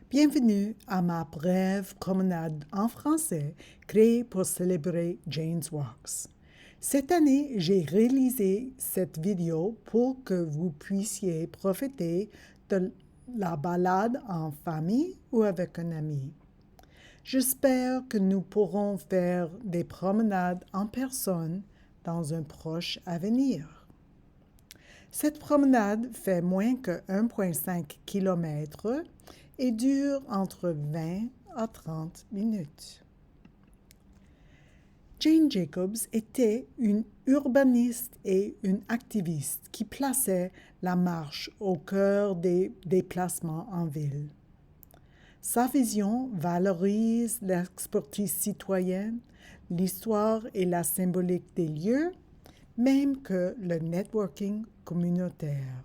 Bienvenue à ma brève promenade en français créée pour célébrer Jane's Walks. Cette année, j'ai réalisé cette vidéo pour que vous puissiez profiter de la balade en famille ou avec un ami. J'espère que nous pourrons faire des promenades en personne dans un proche avenir. Cette promenade fait moins que 1,5 km et dure entre 20 à 30 minutes. Jane Jacobs était une urbaniste et une activiste qui plaçait la marche au cœur des déplacements en ville. Sa vision valorise l'expertise citoyenne, l'histoire et la symbolique des lieux, même que le networking communautaire.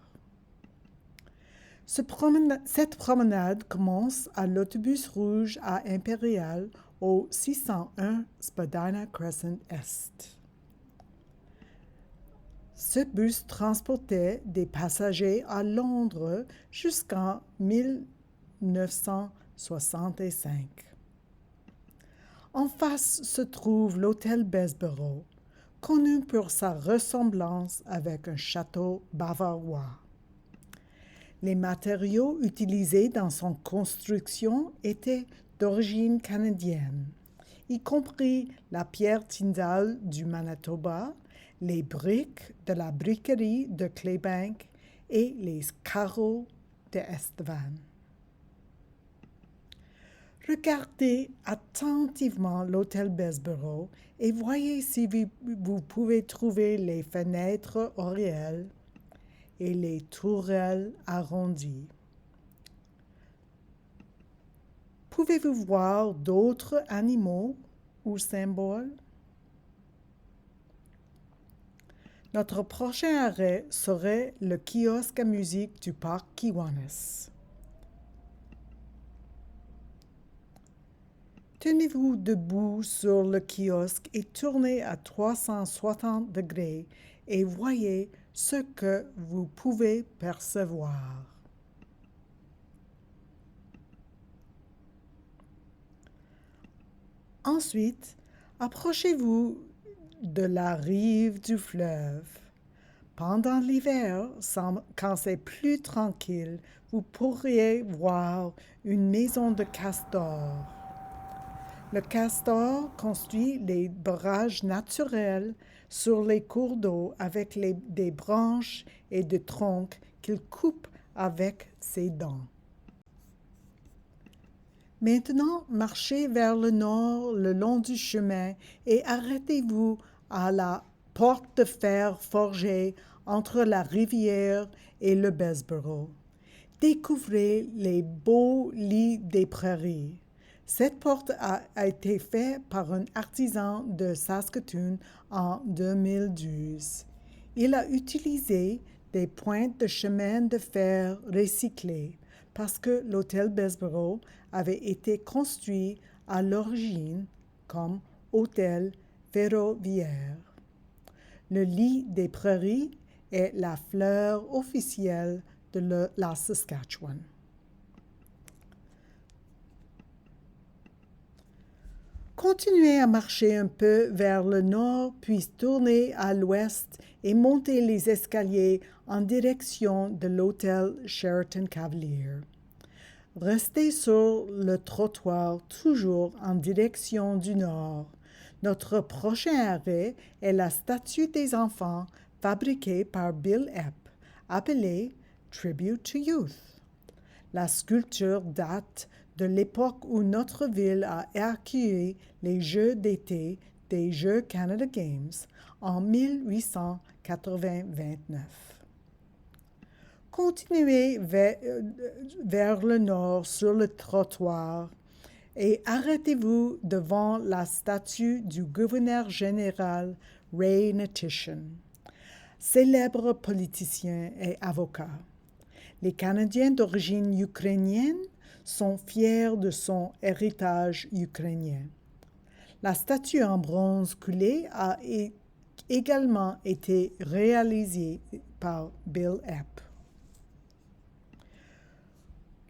Cette promenade commence à l'autobus rouge à Impérial au 601 Spadina Crescent Est. Ce bus transportait des passagers à Londres jusqu'en 1965. En face se trouve l'hôtel Bessborough, connu pour sa ressemblance avec un château bavarois. Les matériaux utilisés dans son construction étaient d'origine canadienne, y compris la pierre Tyndall du Manitoba, les briques de la briquerie de Claybank et les carreaux de Estevan. Regardez attentivement l'hôtel Bessborough et voyez si vous pouvez trouver les fenêtres orielles et les tourelles arrondies. Pouvez-vous voir d'autres animaux ou symboles? Notre prochain arrêt serait le kiosque à musique du parc Kiwanis. Tenez-vous debout sur le kiosque et tournez à 360 degrés et voyez ce que vous pouvez percevoir. Ensuite, approchez-vous de la rive du fleuve. Pendant l'hiver, quand c'est plus tranquille, vous pourriez voir une maison de castor. Le castor construit des barrages naturels sur les cours d'eau avec des branches et des troncs qu'il coupe avec ses dents. Maintenant, marchez vers le nord le long du chemin et arrêtez-vous à la porte de fer forgée entre la rivière et le Bessborough. Découvrez les beaux lits des prairies. Cette porte a été faite par un artisan de Saskatoon en 2012. Il a utilisé des pointes de chemin de fer recyclées parce que l'hôtel Bessborough avait été construit à l'origine comme hôtel ferroviaire. Le lit des prairies est la fleur officielle de la Saskatchewan. Continuez à marcher un peu vers le nord, puis tournez à l'ouest et montez les escaliers en direction de l'hôtel Sheraton Cavalier. Restez sur le trottoir toujours en direction du nord. Notre prochain arrêt est la statue des enfants fabriquée par Bill Epp, appelée Tribute to Youth. La sculpture date de l'époque où notre ville a accueilli les Jeux d'été des Jeux Canada Games en 1889. Continuez vers le nord sur le trottoir et arrêtez-vous devant la statue du gouverneur général Ray Netishin, célèbre politicien et avocat. Les Canadiens d'origine ukrainienne sont fiers de son héritage ukrainien. La statue en bronze coulé a également été réalisée par Bill Epp.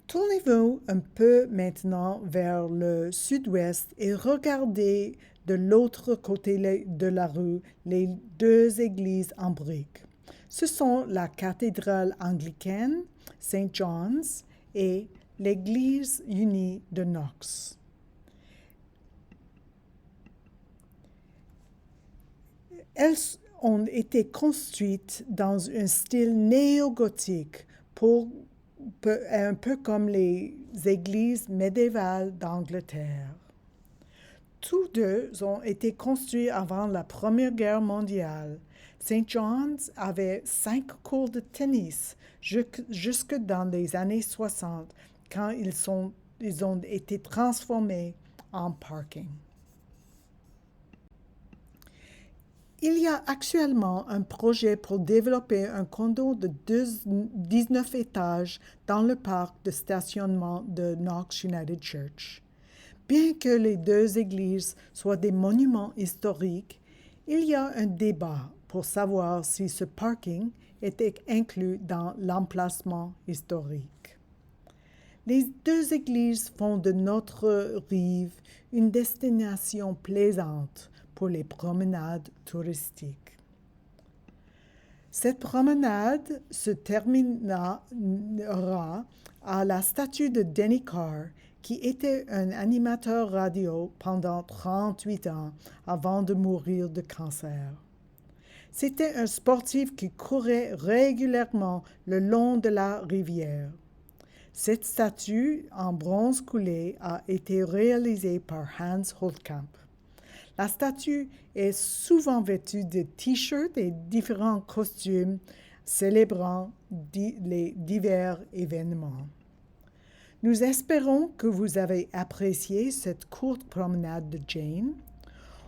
Tournez-vous un peu maintenant vers le sud-ouest et regardez de l'autre côté de la rue les deux églises en briques. Ce sont la cathédrale anglicaine St. John's et l'église unie de Knox. Elles ont été construites dans un style néo-gothique, un peu comme les églises médiévales d'Angleterre. Tous deux ont été construits avant la Première Guerre mondiale. St. John's avait 5 cours de tennis jusque dans les années 60, quand ils ont été transformés en parking. Il y a actuellement un projet pour développer un condo de 19 étages dans le parc de stationnement de Knox United Church. Bien que les deux églises soient des monuments historiques, il y a un débat pour savoir si ce parking était inclus dans l'emplacement historique. Les deux églises font de notre rive une destination plaisante pour les promenades touristiques. Cette promenade se terminera à la statue de Denny Carr, qui était un animateur radio pendant 38 ans avant de mourir de cancer. C'était un sportif qui courait régulièrement le long de la rivière. Cette statue en bronze coulé a été réalisée par Hans Holtkamp. La statue est souvent vêtue de t-shirts et différents costumes célébrant les divers événements. Nous espérons que vous avez apprécié cette courte promenade de Jane.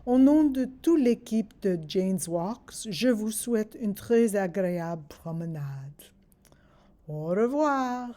Au nom de toute l'équipe de Jane's Walks, je vous souhaite une très agréable promenade. Au revoir.